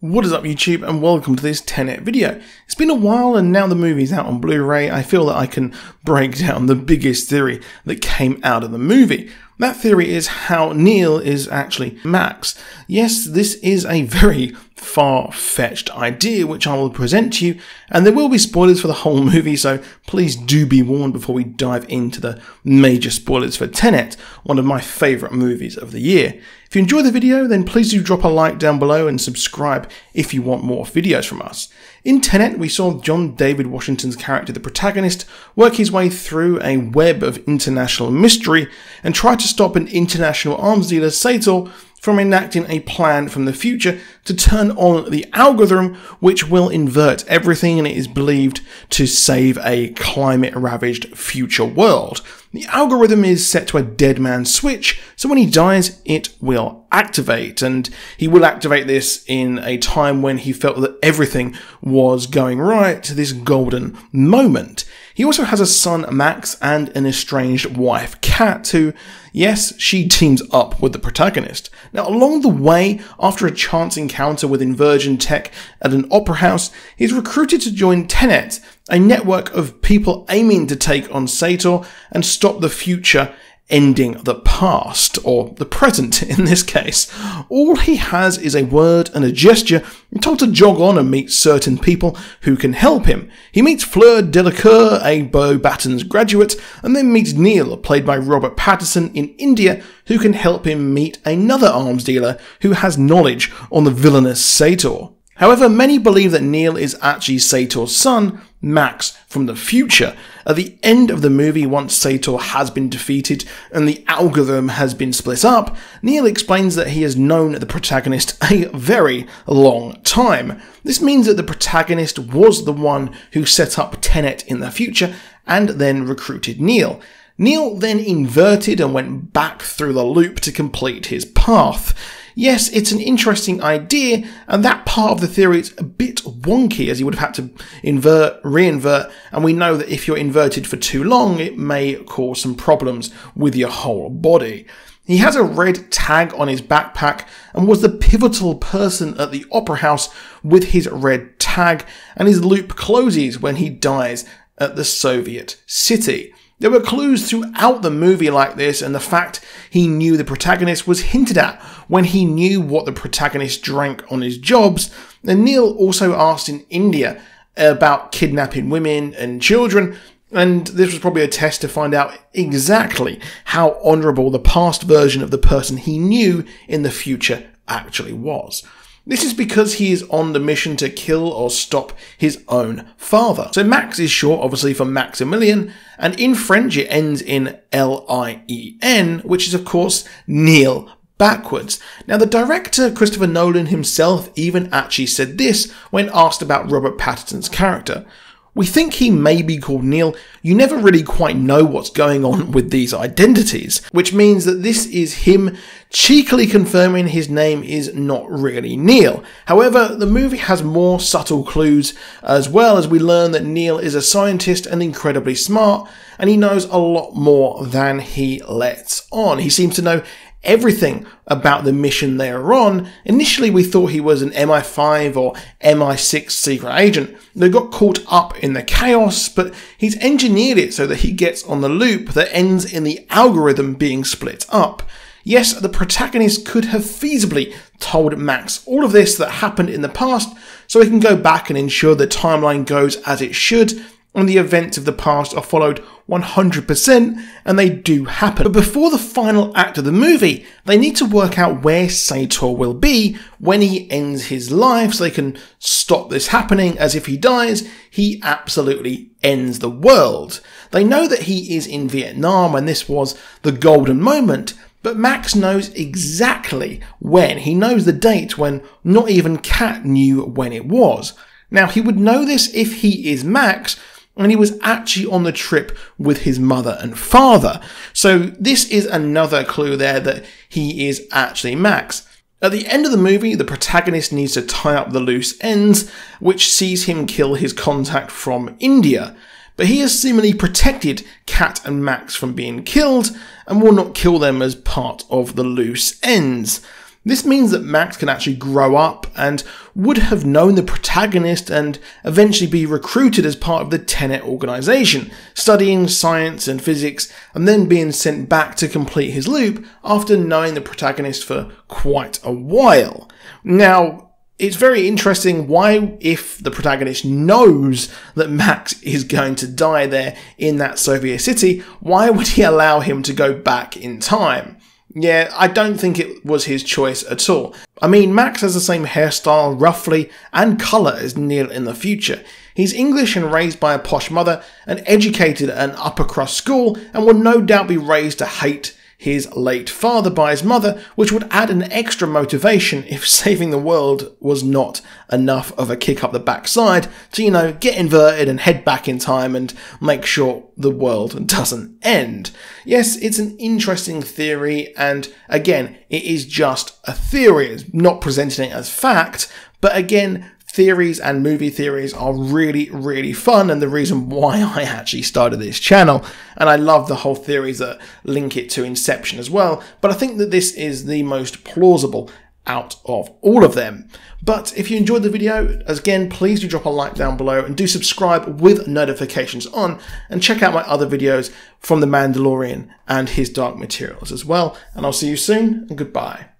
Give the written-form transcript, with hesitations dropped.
What is up YouTube, and welcome to this Tenet video. It's been a while and now the movie's out on Blu-ray, I feel that I can break down the biggest theory that came out of the movie. That theory is how Neil is actually Max. Yes, this is a very far-fetched idea which I will present to you, and there will be spoilers for the whole movie, so please do be warned before we dive into the major spoilers for Tenet, one of my favourite movies of the year. If you enjoy the video, then please do drop a like down below and subscribe if you want more videos from us. In Tenet, we saw John David Washington's character, the protagonist, work his way through a web of international mystery and try to stop an international arms dealer, Sator, from enacting a plan from the future to turn on the algorithm which will invert everything, and it is believed to save a climate-ravaged future world. The algorithm is set to a dead man switch, so when he dies, it will activate, and he will activate this in a time when he felt that everything was going right, this golden moment. He also has a son, Max, and an estranged wife, Kat, who, yes, she teams up with the protagonist. Now, along the way, after a chance encounter with inversion tech at an opera house, he's recruited to join Tenet, a network of people aiming to take on Sator and stop the future ending the past, or the present in this case. All he has is a word and a gesture, and told to jog on and meet certain people who can help him. He meets Fleur Delacour, a Beau Battens graduate, and then meets Neil, played by Robert Pattinson, in India, who can help him meet another arms dealer who has knowledge on the villainous Sator. However, many believe that Neil is actually Sator's son, Max, from the future. At the end of the movie, once Sator has been defeated and the algorithm has been split up, Neil explains that he has known the protagonist a very long time. This means that the protagonist was the one who set up Tenet in the future and then recruited Neil. Neil then inverted and went back through the loop to complete his path. Yes, it's an interesting idea, and that part of the theory is a bit wonky, as you would have had to invert, re-invert, and we know that if you're inverted for too long, it may cause some problems with your whole body. He has a red tag on his backpack and was the pivotal person at the opera house with his red tag, and his loop closes when he dies at the Soviet city. There were clues throughout the movie like this, and the fact he knew the protagonist was hinted at when he knew what the protagonist drank on his jobs. And Neil also asked in India about kidnapping women and children, and this was probably a test to find out exactly how honourable the past version of the person he knew in the future actually was. This is because he is on the mission to kill or stop his own father. So Max is short, obviously, for Maximilian, and in French it ends in L-I-E-N, which is, of course, Neil backwards. Now, the director, Christopher Nolan himself, even actually said this when asked about Robert Pattinson's character. We think he may be called Neil. You never really quite know what's going on with these identities, which means that this is him cheekily confirming his name is not really Neil. However, the movie has more subtle clues as well, as we learn that Neil is a scientist and incredibly smart, and he knows a lot more than he lets on. He seems to know everything about the mission they are on. Initially, we thought he was an MI5 or MI6 secret agent that got caught up in the chaos, but he's engineered it so that he gets on the loop that ends in the algorithm being split up. Yes, the protagonist could have feasibly told Max all of this that happened in the past, so he can go back and ensure the timeline goes as it should, and the events of the past are followed 100%, and they do happen. But before the final act of the movie, they need to work out where Sator will be when he ends his life, so they can stop this happening, as if he dies, he absolutely ends the world. They know that he is in Vietnam, and this was the golden moment, but Max knows exactly when. He knows the date when not even Kat knew when it was. Now, he would know this if he is Max, and he was actually on the trip with his mother and father. So this is another clue there that he is actually Max. At the end of the movie, the protagonist needs to tie up the loose ends, which sees him kill his contact from India. But he has seemingly protected Kat and Max from being killed, and will not kill them as part of the loose ends. This means that Max can actually grow up and would have known the protagonist and eventually be recruited as part of the Tenet organization, studying science and physics and then being sent back to complete his loop after knowing the protagonist for quite a while. Now, it's very interesting why, if the protagonist knows that Max is going to die there in that Soviet city, why would he allow him to go back in time? Yeah, I don't think it was his choice at all. I mean, Max has the same hairstyle, roughly, and colour as Neil in the future. He's English and raised by a posh mother, and educated at an upper-crust school, and will no doubt be raised to hate his late father by his mother, which would add an extra motivation if saving the world was not enough of a kick up the backside to, you know, get inverted and head back in time and make sure the world doesn't end. Yes, it's an interesting theory, and again, it is just a theory. It's not presenting it as fact, but again, theories and movie theories are really, really fun, and the reason why I actually started this channel. And I love the whole theories that link it to Inception as well, but I think that this is the most plausible out of all of them. But if you enjoyed the video, again, please do drop a like down below and do subscribe with notifications on, and check out my other videos from The Mandalorian and his Dark Materials as well. And I'll see you soon, and goodbye.